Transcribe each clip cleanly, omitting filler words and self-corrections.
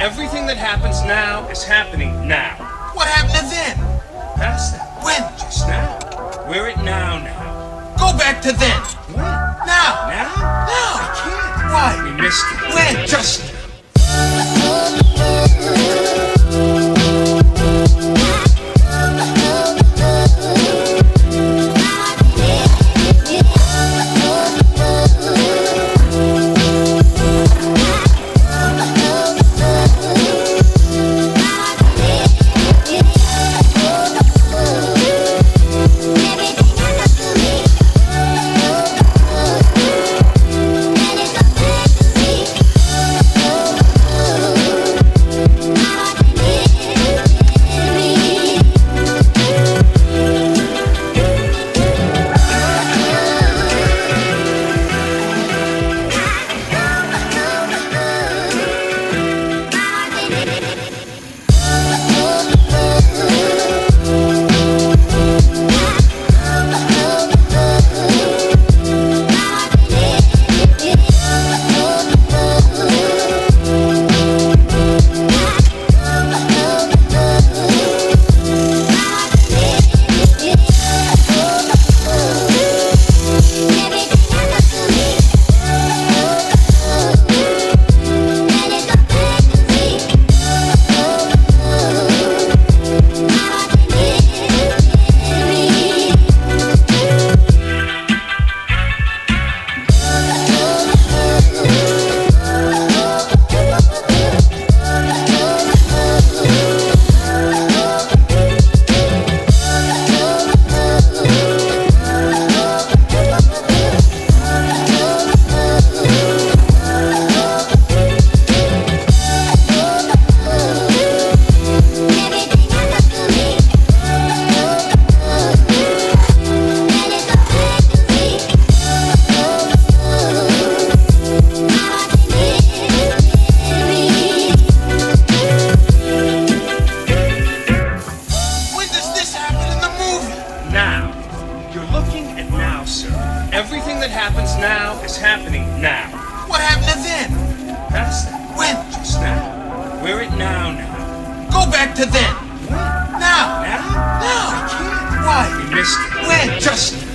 Everything that happens now is happening now. What happened to then? Past that. When? Just now. We're at now. Go back to then. When? Now! Now? Now! I can't. Why? We missed it. When? Just now. Everything that happens now is happening now. What happened to then? Past that. When? Just now. We're at now. Go back to then. When? Now. Now? Now. I can't. Why? We missed it. When? Just now.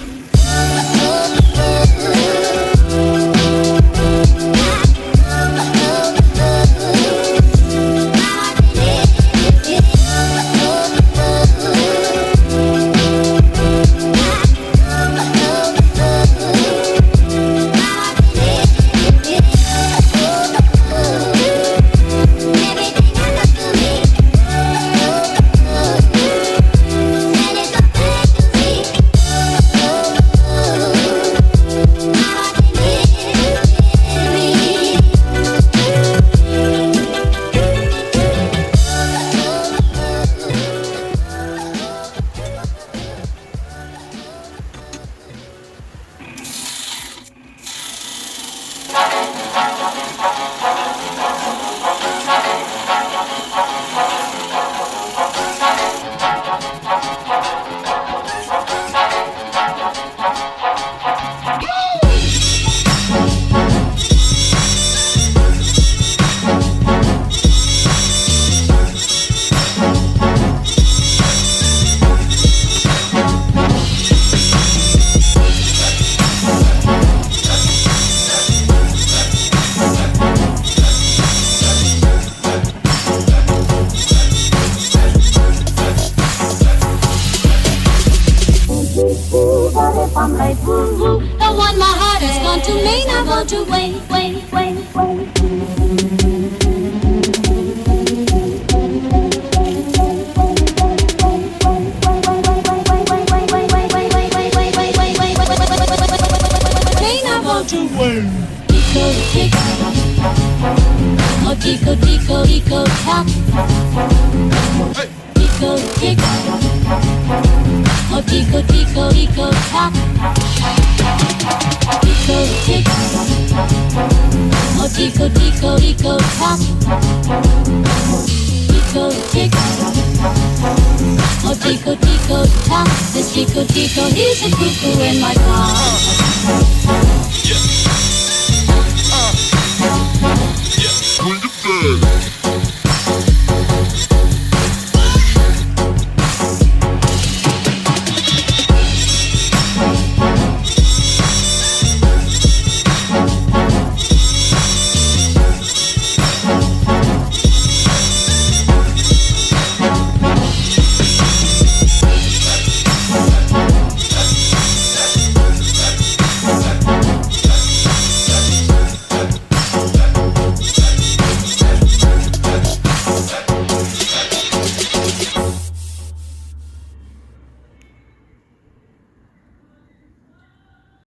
The one my heart has gone to may not go to wait. May not go to wait. Tico tick, oh tico tico tico tock. Tico tick, oh tico tico tico tock. Tico tick, oh tico tico tico tock. Tico tick, oh tico tico tock. This tico tico, he's a cuckoo in my car.